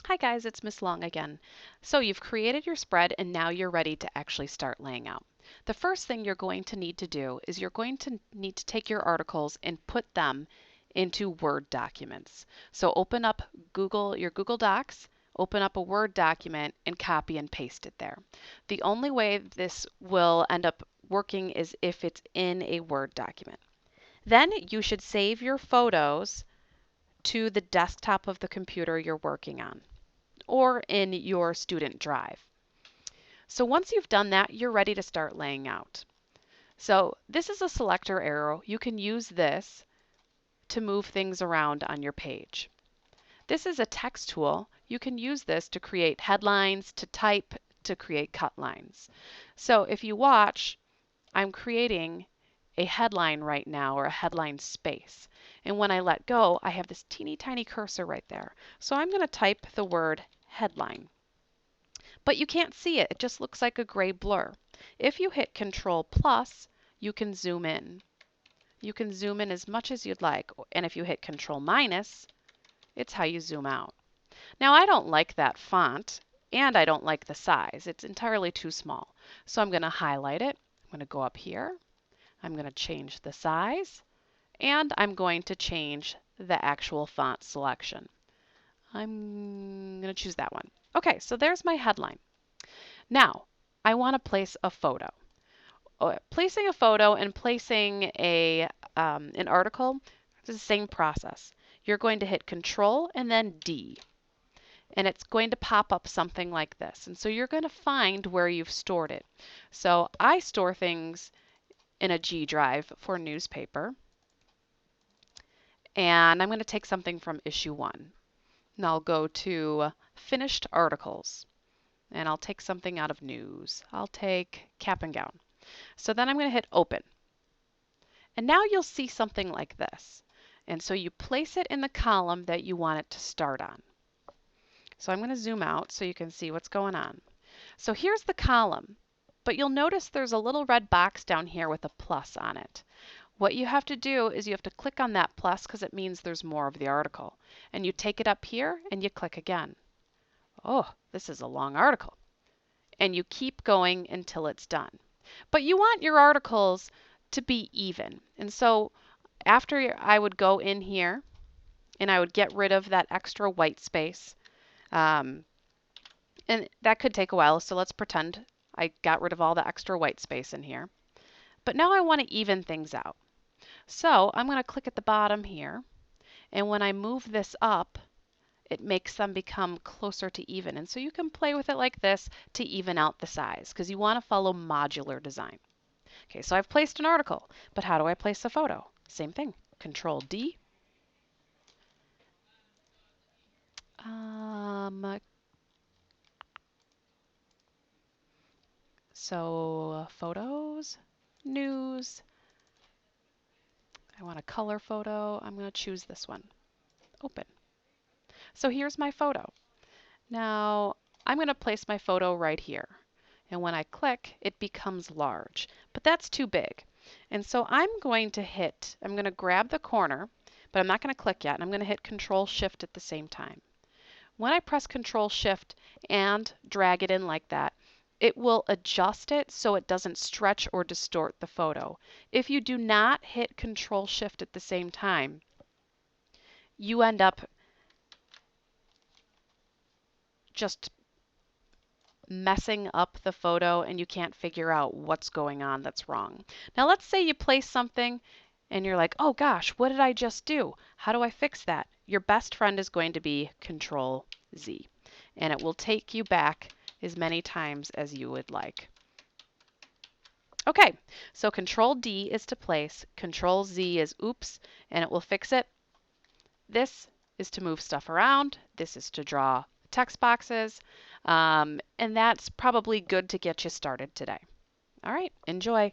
Hi guys, it's Miss Long again. So you've created your spread and now you're ready to actually start laying out. The first thing you're going to need to do is you're going to need to take your articles and put them into Word documents. So open up your Google Docs, open up a Word document and copy and paste it there. The only way this will end up working is if it's in a Word document. Then you should save your photos to the desktop of the computer you're working on or in your student drive. So once you've done that, you're ready to start laying out. So this is a selector arrow. You can use this to move things around on your page. This is a text tool. You can use this to create headlines, to type, to create cut lines. So if you watch, I'm creating a headline right now, or a headline space. And when I let go, I have this teeny tiny cursor right there. So I'm going to type the word headline. But you can't see it. It just looks like a gray blur. If you hit Control plus, you can zoom in. You can zoom in as much as you'd like. And if you hit Control minus, it's how you zoom out. Now I don't like that font and I don't like the size. It's entirely too small. So I'm going to highlight it. I'm going to go up here. I'm going to change the size and I'm going to change the actual font selection. I'm going to choose that one. Okay, so there's my headline. Now, I want to place a photo. Placing a photo and placing an article is the same process. You're going to hit Control and then D, and it's going to pop up something like this. And so you're going to find where you've stored it. So I store things in a G drive for newspaper, and I'm going to take something from issue 1. And I'll go to finished articles, and I'll take something out of news. I'll take cap and gown. So then I'm going to hit open. And now you'll see something like this. And so you place it in the column that you want it to start on. So I'm going to zoom out so you can see what's going on. So here's the column, but you'll notice there's a little red box down here with a plus on it. What you have to do is you have to click on that plus because it means there's more of the article. And you take it up here and you click again. Oh, this is a long article. And you keep going until it's done. But you want your articles to be even. And so after I would go in here and I would get rid of that extra white space. And that could take a while, so let's pretend I got rid of all the extra white space in here. But now I want to even things out. So I'm going to click at the bottom here, and when I move this up, it makes them become closer to even. And so you can play with it like this to even out the size, because you want to follow modular design. Okay, so I've placed an article, but how do I place a photo? Same thing, Control D. So photos, news, I want a color photo. I'm going to choose this one. Open. So here's my photo. Now I'm going to place my photo right here. And when I click, it becomes large. But that's too big. And so I'm going to grab the corner, but I'm not going to click yet. And I'm going to hit Control Shift at the same time. When I press Control Shift and drag it in like that, it will adjust it so it doesn't stretch or distort the photo. If you do not hit Control Shift at the same time, you end up just messing up the photo and you can't figure out what's going on that's wrong. Now let's say you place something and you're like, oh gosh, what did I just do? How do I fix that? Your best friend is going to be Control Z, and it will take you back as many times as you would like. Okay, so Control D is to place, Control Z is oops, and it will fix it. This is to move stuff around. This is to draw text boxes, and that's probably good to get you started today. All right, enjoy.